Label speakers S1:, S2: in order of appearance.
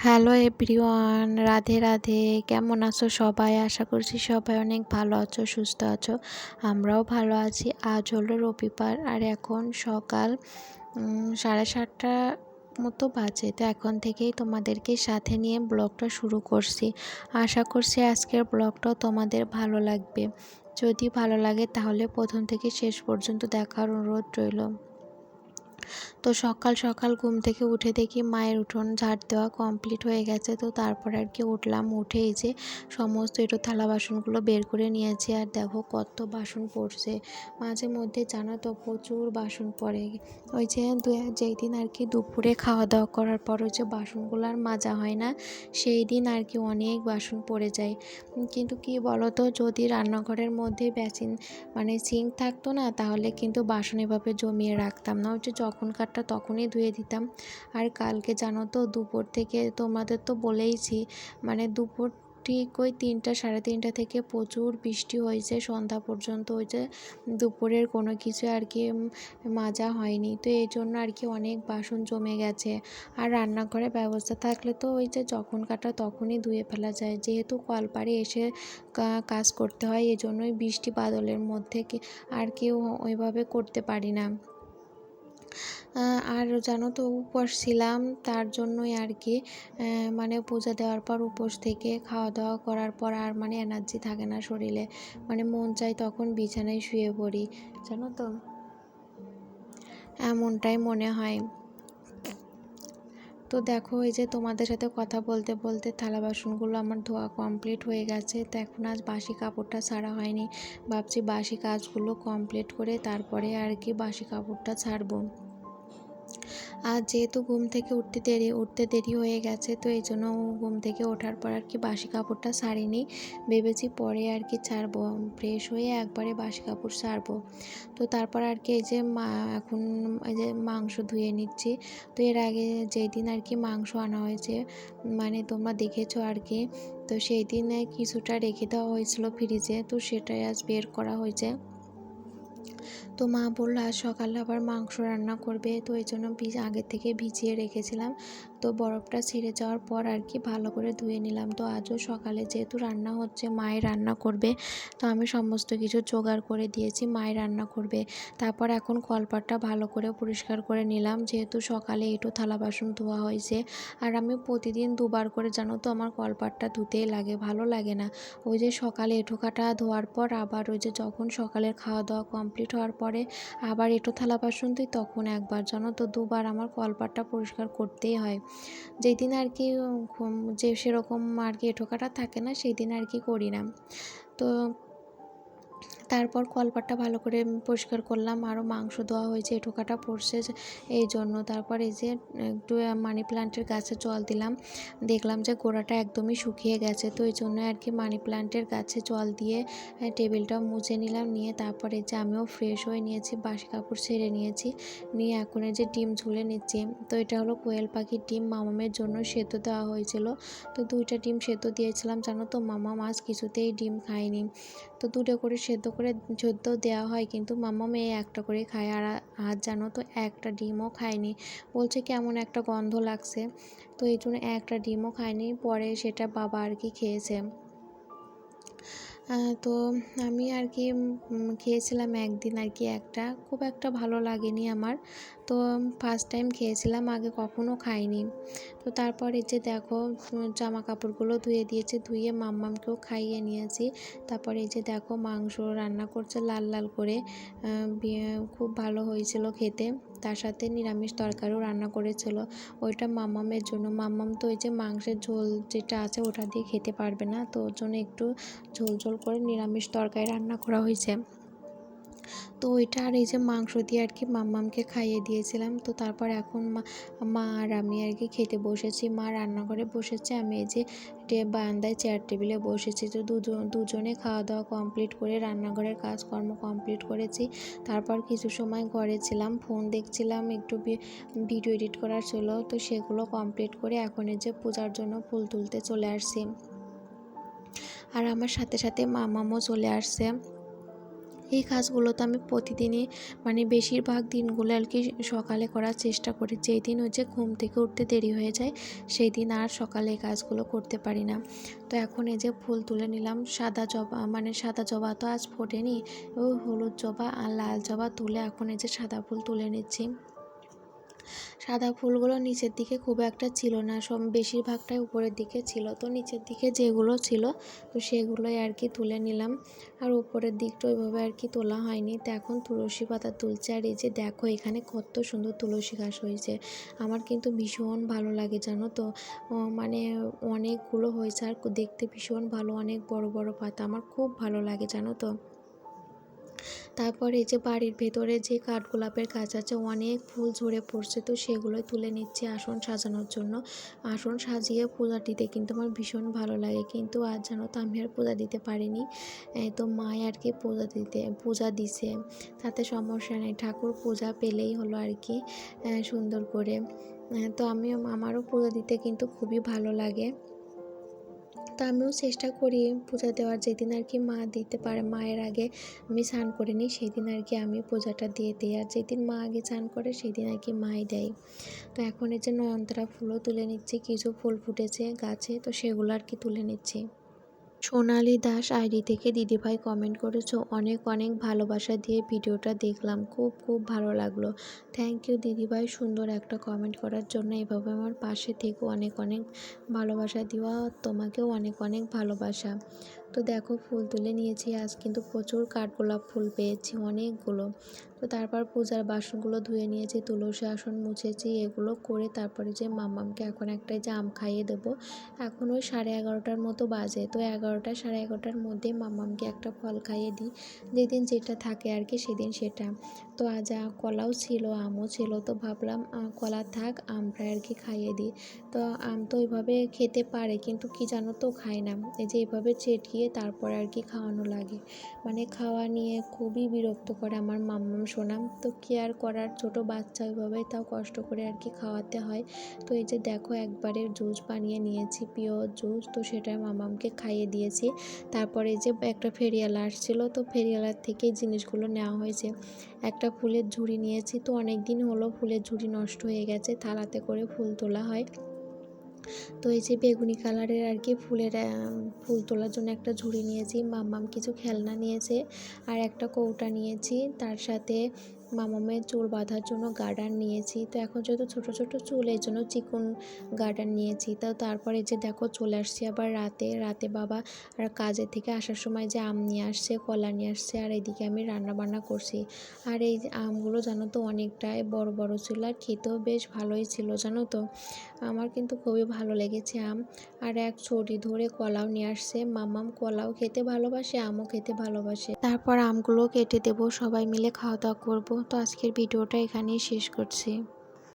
S1: Hello everyone, Radhe Radhe. কেমন আছো সবাই? আশা করছি সবাই অনেক ভালো আছো, সুস্থ আছো। আমরাও ভালো আছি। আজ হলো রবিবার আর এখন সকাল 7:30 মতো বাজে। তো এখন থেকেই তোমাদেরকে সাথে নিয়ে ব্লগটা শুরু করছি। আশা করছি আজকের ব্লগটাও তোমাদের ভালো লাগবে। যদি ভালো লাগে তাহলে প্রথম থেকে শেষ পর্যন্ত দেখার অনুরোধ রইল। তো সকাল সকাল ঘুম থেকে উঠে দেখি মায়ের উঠোন ঝাড় দেওয়া কমপ্লিট হয়ে গেছে। তো তারপর আর কি উঠলাম, উঠে এই যে সমস্ত একটু থালা বাসনগুলো বের করে নিয়েছি। আর দেখো কত বাসন পড়ছে। মাঝে মধ্যে জানো তো প্রচুর বাসন পড়ে। ওই যে যেই দিন আর কি দুপুরে খাওয়া দাওয়া করার পর ওই যে বাসনগুলো আর মাজা হয় না, সেই দিন আর কি অনেক বাসন পড়ে যায়। কিন্তু কি বলো তো, যদি রান্নাঘরের মধ্যে সিঙ্ক থাকতো না, তাহলে কিন্তু বাসন এভাবে জমিয়ে রাখতাম না। ওই যে যখনকারটা তখনই ধুয়ে দিতাম। আর কালকে জানো তো দুপুর থেকে তোমাদের তো বলেইছি, দুপুর ঠিক ওই 3টা সাড়ে 3টা থেকে প্রচুর বৃষ্টি হয়েছে সন্ধ্যা পর্যন্ত। ওই যে দুপুরের কোনো কিছু আর কি মাজা হয়নি, তো এই জন্য আর কি অনেক বাসন জমে গেছে। আর রান্নাঘরে ব্যবস্থা থাকলে তো ওই যে যখনকারটা তখনই ধুয়ে ফেলা যায়। যেহেতু কলপাড়ে এসে কাজ করতে হয়, এই জন্যই বৃষ্টি বাদলের মধ্যে আর কেউ ওইভাবে করতে পারি না। আর জানো তো উপোস ছিলাম, তার জন্যই আর কি পূজা দেওয়ার পর উপোস থেকে খাওয়া দাওয়া করার পর আর এনার্জি থাকে না শরীরে। মন চাই তখন বিছানায় শুয়ে পড়ি, জানো তো এমনটাই মনে হয়। তো দেখো এই যে তোমাদের সাথে কথা বলতে বলতে থালা বাসনগুলো আমার ধোয়া কমপ্লিট হয়ে গেছে। তো এখন আজ বাসি কাপড়টা ছাড়া হয়নি, ভাবছি বাসি কাজগুলো কমপ্লিট করে তারপরে আর কি বাসি কাপড়টা ছাড়বো। আর যেহেতু ঘুম থেকে উঠতে দেরি হয়ে গেছে, তো এই জন্য ঘুম থেকে ওঠার পর আর কি বাসি কাপড়টা ছাড়িনি, ভেবেছি পরে আর কি ছাড়বো, ফ্রেশ হয়ে একবারে বাসি কাপড় ছাড়বো। তো তারপর আর কি এই যে এখন এই যে মাংস ধুয়ে নিচ্ছি। তো এর আগে যেই দিন আর কি মাংস আনা হয়েছে, তোমরা দেখেছো আর কি, তো সেই দিন কিছুটা রেখে দেওয়া হয়েছিল ফ্রিজে, তো সেটাই আজ বের করা হয়েছে। তো মা বললো আজ সকালে আবার মাংস রান্না করবে, তো এই জন্য আগে থেকে ভিজিয়ে রেখেছিলাম। তো বরফটা ছেড়ে যাওয়ার পর আর কি ভালো করে ধুয়ে নিলাম। তো আজও সকালে যেহেতু রান্না হচ্ছে, মায়ে রান্না করবে, তো আমি সমস্ত কিছু জোগাড় করে দিয়েছি, মায়ে রান্না করবে। তারপর এখন কলপাটটা ভালো করে পরিষ্কার করে নিলাম, যেহেতু সকালে একটু থালা বাসন ধোয়া হয়েছে। আর আমি প্রতিদিন দুবার করে জানো তো আমার কলপাটটা ধুতেই লাগে, ভালো লাগে না। ওই যে সকালে এঁঠো কাটা ধোয়ার পর আবার ওই যে যখন সকালের খাওয়া দাওয়া কমপ্লিট হওয়ার পরে আবার এঁঠো থালা বাসন দিই, তখন একবার, জানো তো দুবার আমার কলপাটটা পরিষ্কার করতেই হয়। যেই দিন আর কি যে সেরকম আর কি এঁঠো কাটা থাকে না, সেই দিন আর কি করি না। তো তারপর কলপাটটা ভালো করে পরিষ্কার করলাম। আরও মাংস ধোয়া হয়েছে, এঁঠো কাটা পড়ছে এই জন্য। তারপর এই যে একটু মানি প্ল্যান্টের গাছে জল দিলাম, দেখলাম যে গোড়াটা একদমই শুকিয়ে গেছে, তো এই জন্য আর কি মানি প্ল্যান্টের গাছে জল দিয়ে টেবিলটা মুছে নিলাম। নিয়ে তারপরে যে আমিও ফ্রেশ হয়ে নিয়েছি, বাসি কাপড় ছেড়ে নিয়েছি, নিয়ে এখন এই যে ডিম ঝুলে নিচ্ছি। তো এটা হলো কোয়েল পাখির ডিম, মামামের জন্য সেদ্ধ দেওয়া হয়েছিল। তো 2টা ডিম সেদ্ধ দিয়েছিলাম, জানো তো মামা মাছ কিছুতেই ডিম খায়নি। তো 2টা করে সেদ্ধ দেওয়া হয়, কিন্তু মামা মেয়ে একটা করে খায়। আর আজ জানো তো একটা ডিমও খায়নি, বলছে কেমন একটা গন্ধ লাগছে, তো এই জন্য একটা ডিমও খায়নি। পরে সেটা বাবা আর কি খেয়েছে। তো আমি আর কি খেয়েছিলাম একদিন আর কি, খুব একটা ভালো লাগেনি আমার। তো ফার্স্ট টাইম খেয়েছিলাম, আগে কখনো খাইনি। তো তারপর এই যে দেখো জামা কাপড়গুলো ধুয়ে দিয়েছি, ধুয়ে মাম্মামকেও খাইয়ে নিয়েছি। তারপর এই যে দেখো মাংস রান্না করছে লাল লাল করে, খুব ভালো হয়েছিল খেতে। তার সাথে নিরামিষ তরকারিও রান্না করেছিল, ওইটা মাম্মামের জন্য। মাম্মাম তো ওই যে মাংসের ঝোল যেটা আছে ওটা দিয়ে খেতে পারবে না, তো ওর জন্য একটু ঝোল ঝোল করে নিরামিষ তরকারি রান্না করা হয়েছে। তো ওইটা আর এই যে মাংস দিয়ে আর কি মাম্মামকে খাইয়ে দিয়েছিলাম। তো তারপর এখন মা আর আমি আর কি খেতে বসেছি। মা রান্নাঘরে বসেছে, আমি এই যে বারান্দায় চেয়ার টেবিলে বসেছি। তো দুজনে খাওয়া দাওয়া কমপ্লিট করে রান্নাঘরের কাজকর্ম কমপ্লিট করেছি। তারপর কিছু সময় ঘরে ছিলাম, ফোন দেখছিলাম, একটু ভিডিও এডিট করার ছিল, তো সেগুলো কমপ্লিট করে এখন এই যে পূজার জন্য ফুল তুলতে চলে আসছি। আর আমার সাথে সাথে মামামও চলে আসছে। এই কাজগুলো তো আমি প্রতিদিনই মানে বেশিরভাগ দিনগুলো আর কি সকালে করার চেষ্টা করি। যেই দিন হচ্ছে ঘুম থেকে উঠতে দেরি হয়ে যায় সেই দিন আর সকালে এই কাজগুলো করতে পারি না। তো এখন এই যে ফুল তুলে নিলাম, সাদা জবা মানে সাদা জবা তো আজ ফোটেনি, ওই হলুদ জবা আর লাল জবা তুলে এখন এই যে সাদা ফুল তুলে নিচ্ছি। সাদা ফুলগুলো নিচের দিকে খুব একটা ছিল না, সব বেশিরভাগটাই উপরের দিকে ছিল। তো নিচের দিকে যেগুলো ছিল তো সেগুলোই আর কি তুলে নিলাম, আর উপরের দিকটা ওইভাবে আর কি তোলা হয়নি। তো এখন তুলসী পাতা তুলছে, আর এই যে দেখো এখানে কত সুন্দর তুলসী ঘাস হয়েছে। আমার কিন্তু ভীষণ ভালো লাগে জানো তো, মানে অনেকগুলো হয়েছে আর দেখতে ভীষণ ভালো, অনেক বড় বড় পাতা, আমার খুব ভালো লাগে জানো তো। তারপর এই যে বাড়ির ভেতরে যে কাঠগোলাপের গাছ আছে অনেক ফুল ঝরে পড়ছে, তো সেগুলোই তুলে নিচ্ছি আসন সাজানোর জন্য। আসন সাজিয়ে পূজা দিতে কিন্তু আমার ভীষণ ভালো লাগে, কিন্তু আজ জানো তো আমি আর পূজা দিতে পারিনি। তো মাই আর কি পূজা দিছে, তাতে সমস্যা নেই, ঠাকুর পূজা পেলেই হলো আর কি সুন্দর করে। তো আমারও পূজা দিতে কিন্তু খুবই ভালো লাগে। তো আমিও চেষ্টা করি পূজা দেওয়ার, যেদিন আর কি মা দিতে পারে, মায়ের আগে আমি স্নান করে নিই সেই দিন আর কি আমি পূজাটা দিয়ে দিই, আর যেদিন মা আগে স্নান করে সেই দিন আর কি মাই দেয়। তো এখন এই যে নয়নতারা ফুলও তুলে নিচ্ছি, কিছু ফুল ফুটেছে গাছে তো সেগুলো আর কি তুলে নিচ্ছি। সোনালী দাস আইডি থেকে দিদিভাই কমেন্ট করেছো, অনেক অনেক ভালোবাসা দিয়ে ভিডিওটা দেখলাম, খুব খুব ভালো লাগলো। থ্যাংক ইউ দিদিভাই সুন্দর একটা কমেন্ট করার জন্য, এভাবে আমার পাশে থেকে অনেক অনেক ভালোবাসা দিও, তোমাকেও অনেক অনেক ভালোবাসা। তো দেখো ফুল তুলে নিয়েছি, আজ কিন্তু প্রচুর কাঠগোলাপ ফুল পেয়েছি অনেকগুলো। তো তারপর পূজার বাসনগুলো ধুয়ে নিয়েছি, তুলসী আসন মুছেছি, এগুলো করে তারপরে যে মাম্মামকে এখন একটা যে আম খাইয়ে দেবো। এখন ওই 11:30টার মতো বাজে, তো 11টা 11:30টার মধ্যে মাম্মামকে একটা ফল খাইয়ে দিই, যেদিন যেটা থাকে আর কি সেদিন সেটা। তো আজ কলাও ছিল আমও ছিল, তো ভাবলাম কলা থাক আমটা আর কি খাইয়ে দিই। তো আম তো ওইভাবে খেতে পারে কিন্তু কি জানো তো খায় না, এই যে এইভাবে চেটিয়ে তারপর আর কি খাওয়ানো লাগে, মানে খাওয়া নিয়ে খুবই বিরক্ত করে আমার মাম্মাম সোনাম। তো কি আর করার, ছোট বাচ্চা ওইভাবেই তাও কষ্ট করে আর কি খাওয়াতে হয়। তো এই যে দেখো একবারে জুস বানিয়ে নিয়েছি, পিওর জুস, তো সেটা মামামকে খাইয়ে দিয়েছি। তারপরে এই যে একটা ফেরিওয়ালা আসছিলো, তো ফেরিওয়ালার থেকে জিনিসগুলো নেওয়া হয়েছে। একটা ফুলের ঝুড়ি নিয়েছি, তো অনেক দিন হলো ফুলের ঝুড়ি নষ্ট হয়ে গেছে, থালাতে করে ফুল তোলা হয়। তো এই যে বেগুনি কালারের আর কি ফুল তোলার জন্য একটা ঝুড়ি নিয়েছি, মাম্মাম কিছু খেলনা নিয়েছে, আর একটা কৌটা নিয়েছি, তার সাথে মামামের চুল বাঁধার জন্য গার্ডার নিয়েছি। তো এখন যেহেতু ছোটো ছোটো চুল এই জন্য চিকন গার্ডার নিয়েছি। তো তারপরে যে দেখো চলে আসছি আবার রাতে বাবা আর কাজের থেকে আসার সময় যে আম নিয়ে আসছে, কলা নিয়ে আসছে, আর এদিকে আমি রান্না বান্না করছি। আর এই যে আমগুলো জানো তো অনেকটাই বড় বড় ছিল, আর খেতেও বেশ ভালোই ছিল জানো তো, আমার কিন্তু খুবই ভালো লেগেছে আম। আর এক ছড়ি ধরে কলাও নিয়ে আসছে, মামাম কলাও খেতে ভালোবাসে, আমও খেতে ভালোবাসে। তারপর আমগুলো কেটে দেবো, সবাই মিলে খাওয়া দাওয়া করবো। তো আজকের ভিডিওটা এখানেই শেষ করছি।